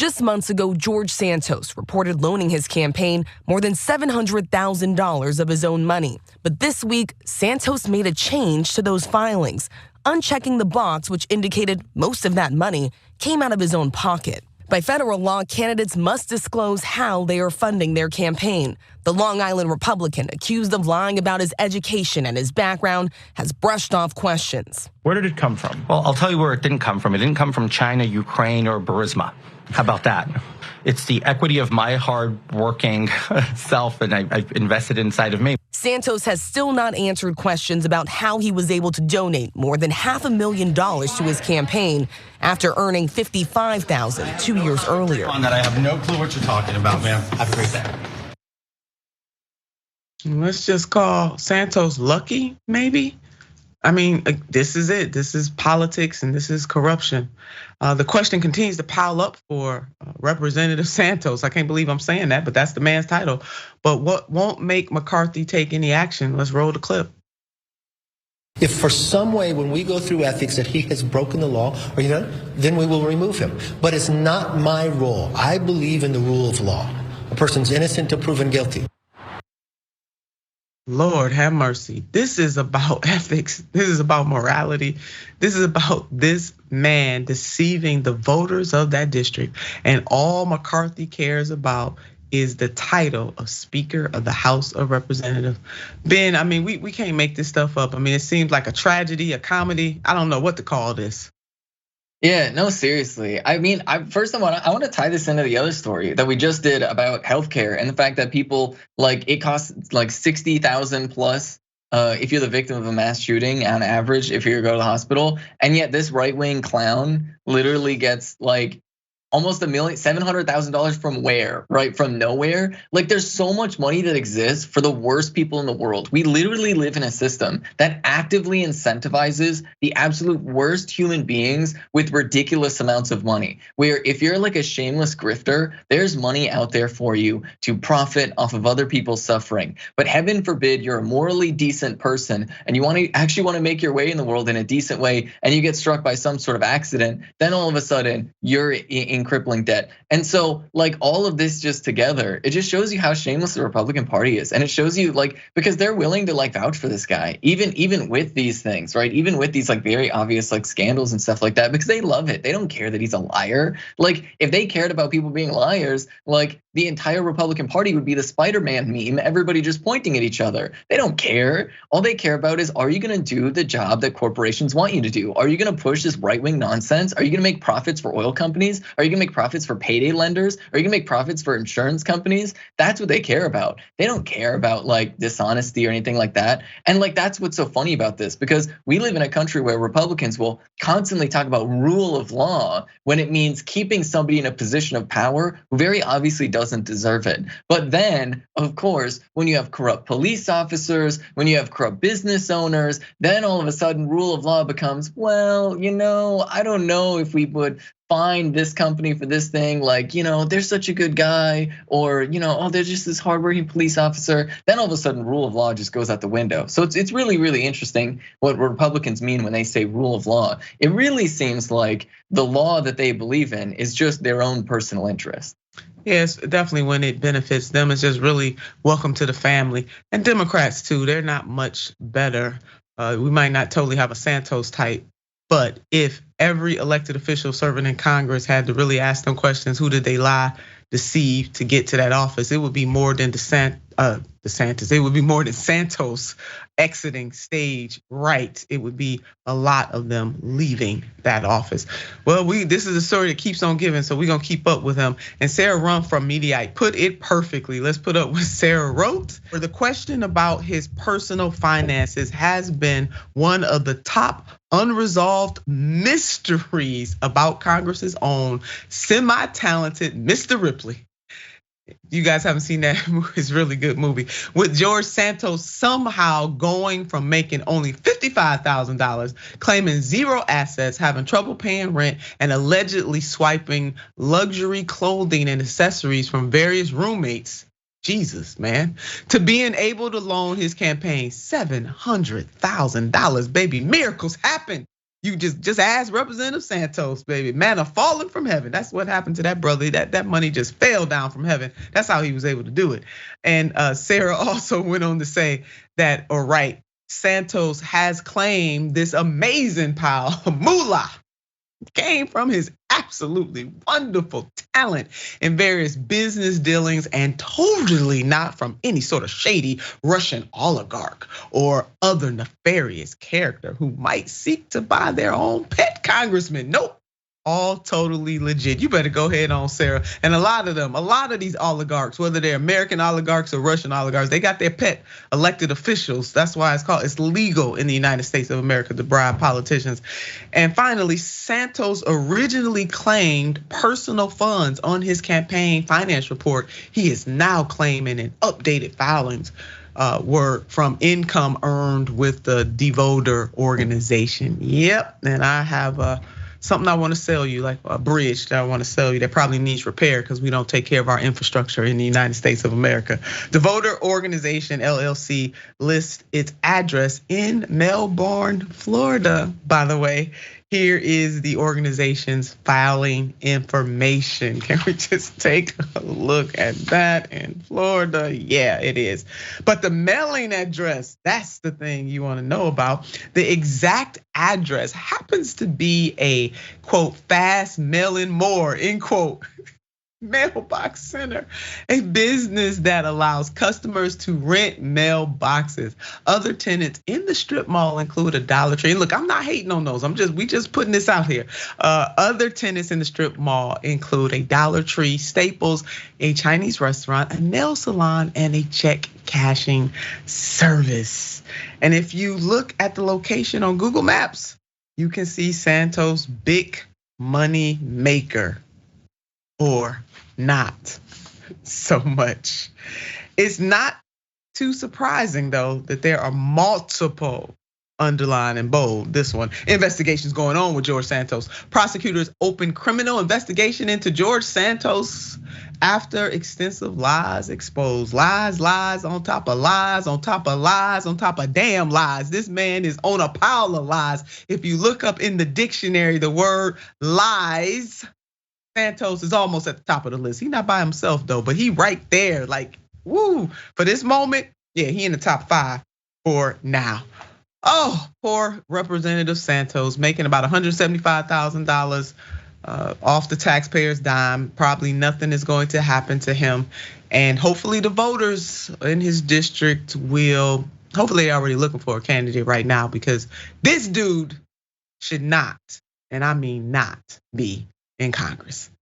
Just months ago, George Santos reported loaning his campaign more than $700,000 of his own money. But this week, Santos made a change to those filings, unchecking the box which indicated most of that money came out of his own pocket. By federal law, candidates must disclose how they are funding their campaign. The Long Island Republican, accused of lying about his education and his background, has brushed off questions. Where did it come from? Well, I'll tell you where it didn't come from. It didn't come from China, Ukraine, or Burisma. How about that? It's the equity of my hard-working self, and I've invested inside of me. Santos has still not answered questions about how he was able to donate more than $500,000 to his campaign after earning $55,000 2 years earlier. On that, I have no clue what you're talking about, ma'am. Have a great day. Let's just call Santos lucky, maybe. I mean, this is it. This is politics and this is corruption. The question continues to pile up for Representative Santos. I can't believe I'm saying that, but that's the man's title. But what won't make McCarthy take any action? Let's roll the clip. If for some way when we go through ethics that he has broken the law, or then we will remove him. But it's not my role. I believe in the rule of law. A person's innocent until proven guilty. Lord have mercy. This is about ethics. This is about morality. This is about this man deceiving the voters of that district. And all McCarthy cares about is the title of Speaker of the House of Representatives. Ben, I mean, we can't make this stuff up. I mean, it seems like a tragedy, a comedy. I don't know what to call this. Yeah, no, seriously. I mean, first I want to tie this into the other story that we just did about healthcare and the fact that people it costs like 60,000 plus if you're the victim of a mass shooting on average if you go to the hospital, and yet this right-wing clown literally gets like almost $700,000 from where, right? From nowhere. Like there's so much money that exists for the worst people in the world. We literally live in a system that actively incentivizes the absolute worst human beings with ridiculous amounts of money. Where if you're like a shameless grifter, there's money out there for you to profit off of other people's suffering. But heaven forbid you're a morally decent person and you actually want to make your way in the world in a decent way and you get struck by some sort of accident, then all of a sudden you're in crippling debt. And so like all of this just together, it just shows you how shameless the Republican Party is. And it shows you like, because they're willing to like vouch for this guy, even with these things, right? Even with these like very obvious like scandals and stuff like that, because they love it. They don't care that he's a liar. Like if they cared about people being liars, like the entire Republican Party would be the Spider-Man meme, everybody just pointing at each other. They don't care. All they care about is, are you gonna do the job that corporations want you to do? Are you gonna push this right-wing nonsense? Are you gonna make profits for oil companies? Are you gonna make profits for payday lenders? Are you gonna make profits for insurance companies? That's what they care about. They don't care about like dishonesty or anything like that. And like that's what's so funny about this, because we live in a country where Republicans will constantly talk about rule of law when it means keeping somebody in a position of power who very obviously doesn't deserve it. But then, of course, when you have corrupt police officers, when you have corrupt business owners, then all of a sudden rule of law becomes, well, I don't know if we would fine this company for this thing, like, they're such a good guy, or, oh, they're just this hardworking police officer. Then all of a sudden rule of law just goes out the window. So it's really, really interesting what Republicans mean when they say rule of law. It really seems like the law that they believe in is just their own personal interest. Yes, definitely when it benefits them, it's just really welcome to the family. And Democrats too, they're not much better. We might not totally have a Santos type, but if every elected official serving in Congress had to really ask them questions, who did they lie, deceive to get to that office, it would be more than DeSantis. It would be more than Santos exiting stage right. It would be a lot of them leaving that office. Well, this is a story that keeps on giving, so we're gonna keep up with him. And Sarah Run from Mediaite put it perfectly. Let's put up what Sarah wrote. For the question about his personal finances has been one of the top unresolved mysteries about Congress's own semi-talented Mr. Ripley. You guys haven't seen that movie, it's a really good movie. With George Santos somehow going from making only $55,000, claiming zero assets, having trouble paying rent, and allegedly swiping luxury clothing and accessories from various roommates. Jesus, man. To being able to loan his campaign $700,000, baby, miracles happen. You just ask Representative Santos, baby. Manna falling from heaven. That's what happened to that brother. That money just fell down from heaven. That's how he was able to do it. And Sarah also went on to say that, Santos has claimed this amazing pile of moolah came from his absolutely wonderful talent in various business dealings and totally not from any sort of shady Russian oligarch or other nefarious character who might seek to buy their own pet congressman. Nope. All totally legit. You better go ahead on, Sarah. And a lot of these oligarchs, whether they're American oligarchs or Russian oligarchs, they got their pet elected officials. That's why it's legal in the United States of America to bribe politicians. And finally, Santos originally claimed personal funds on his campaign finance report. He is now claiming in updated filings were from income earned with the Devoter organization. Yep, and I have something I want to sell you, like a bridge that I want to sell you that probably needs repair because we don't take care of our infrastructure in the United States of America. Devoter Organization LLC lists its address in Melbourne, Florida, by the way. Here is the organization's filing information. Can we just take a look at that in Florida? Yeah, it is. But the mailing address, that's the thing you want to know about. The exact address happens to be a, quote, fast mailing more, end quote, mailbox center, a business that allows customers to rent mailboxes. Other tenants in the strip mall include a Dollar Tree. Look, I'm not hating on those. We just putting this out here. Other tenants in the strip mall include a Dollar Tree, Staples, a Chinese restaurant, a nail salon, and a check cashing service. And if you look at the location on Google Maps, you can see Santos' big money maker. Or not so much. It's not too surprising though that there are multiple, underline and bold, this one, investigations going on with George Santos. Prosecutors opened criminal investigation into George Santos after extensive lies exposed. Lies on top of lies, on top of lies, on top of damn lies. This man is on a pile of lies. If you look up in the dictionary the word lies, Santos is almost at the top of the list. He's not by himself though, but he right there, like, woo. For this moment, yeah, he in the top 5 for now. Oh, poor Representative Santos making about $175,000 off the taxpayers' dime. Probably nothing is going to happen to him. And hopefully the voters in his district will, hopefully they're already looking for a candidate right now because this dude should not, and I mean not, be in Congress.